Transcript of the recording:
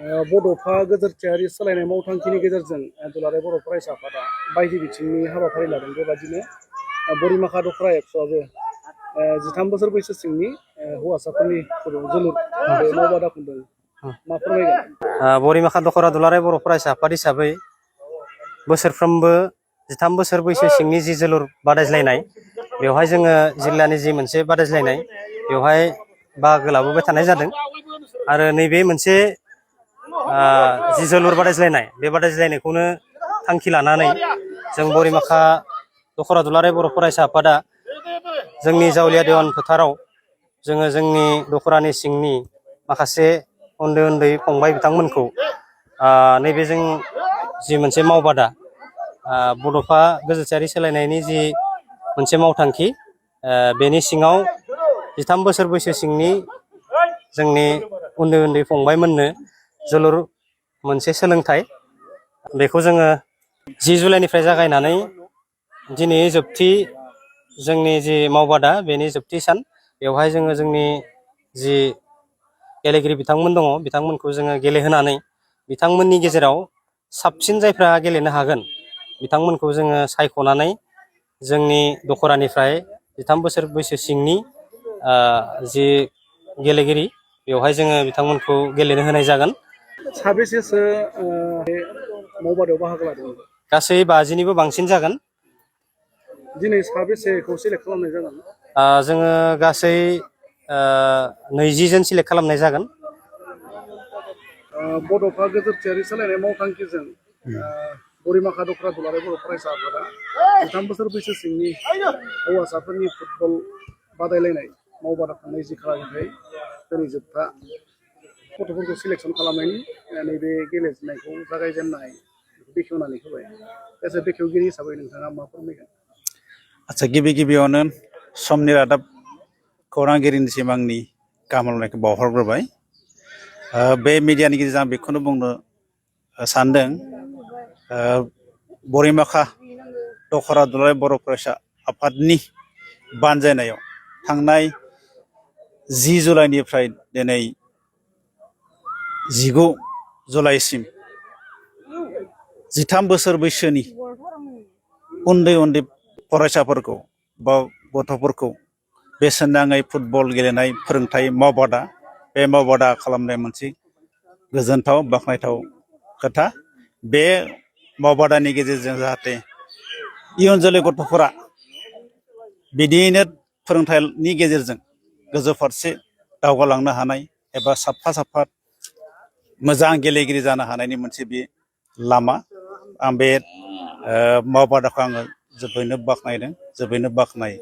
बड'फा गोदोरथियारि सोलायनाय मावथांखिनि गेजेरजों दुलाराय बर' फरायसा आफादा बायदि बिथिंनि हाबाफारि लादों। बेबादिनो बोरिमाखा दख'रा एबसुआबो 13 बोसोर बैसो सिंनि हौवासाफोरनि जोलुर बे मावबादा खुंदों। मा फोरमायगोन? बोरिमाखा दख'रा दुलाराय बर' फरायसा आफाद हिसाबै बोसोरफ्रोमबो 13 बोसोर बैसो सिंनि जि जोलुर बादायज्लायनाय बेवहाय जोङो जिल्लानि जि मोनसे बादायज्लायनाय बेवहाय बाहागो लाबोबाय थानाय जादों। आरो नैबे मोनसे जि जोलुर बादायज्लायनाय बे बादायज्लायनायखौनो थांखि लानानै जों बोरिमाखा दख'रा दुलाराय बर' फरायसा आफादा जोंनि जावलिया देवान फोथाराव जोङो जोंनि दख'रानि सिंनि माखासे उन्दै उन्दै फंबाय बिथांमोनखौ नैबे जों जि मोनसे मावबादा बड'फा गोजोथियारि सोलायनायनि जि मोनसे मावथांखि बेनि सिङाव 13 बोसोर बैसो सिंनि जोंनि उन्दै उन्दै फंबायमोननो जोलुर मोनसे सोलोंथाइ बेखौ जोङो 10 जुलाइनिफ्राय जागायनानै दिनै जोबथि जोंनि जि मावबादा बेनि जोबथि सान बेवहाय जोङो जोंनि जि गेलेगिरि बिथांमोन दङ बिथांमोनखौ जोङो गेलेहोनानै बिथांमोननि गेजेराव साबसिन जायफ्रा गेलेनो हागोन बिथांमोनखौ जोङो सायख'नानै जोंनि दख'रानिफ्राय 13 बोसोर बैसो सिंनि जि गेलेगिरि बेवहाय जोङो बिथांमोनखौ गेलेनो होनाय जागोन। साबेसेसो बे मावबादायाव बाहागो लादों? गासै 50निबो बांसिन जागोन। दिनै साबेसेखौ सेलेक्ट खालामनाय जागोन? जोङो गासै 20 जन सेलेक्ट खालामनाय जागोन। बड'फा गोदोरथियारि सोलायनाय मावथांखिजों बोरिमाखा दख'रा दुलाराय बर' फरायसा आफादा 13 बोसोर बैसो सिंनि हौवासाफोरनि फुटबल बादायलायनाय मावबादा खुंनाय जि खालामथाय दिनै जोबथा गथ'फोरखौ सिलेक्सन खालामनायनि नैबे गेलेनायखौ जागायजेननाय बेखेवनानै होबाय। एसे बेखेवगिरि हिसाबै नोंथाङा मा फोरमायगोन? आच्चा, गिबियावनो समनि रादाब खौरांगिरिनिसिम आंनि गाहाम हामलायनायखौ बावहरग्रोबाय। बे मिडियानि गेजेरजों आं बेखौनो बुंनो सानदों, बोरिमाखा दख'रा दुलाराय बर' फरायसा आफादनि बानजायनायाव थांनाय 10 जुलाइनिफ्राय दिनै 19 जुलाइसिम 13 बोसोर बैसोनि उन्दै उन्दै फरायसाफोरखौ बा गथ'फोरखौ बेसेन नाङै फुटबल गेलेनाय फोरोंथाय मावबादा बे मावबादा खालामनाय मोनसे गोजोनथाव बाख्नायथाव खोथा। बे मावबादानि गेजेरजों जाहाथे इयुन जोलै गथ'फोरा बिदियैनो फोरोंथायनि गेजेरजों गोजौ फारसे दावगालांनो हानाय एबा साफा मोजां गेलेगिरि जानो हानायनि मोनसे बे लामा। आं बे मावबादाखौ आङो जोबोरैनो बाख्नायदों, जोबोरैनो बाख्नायो।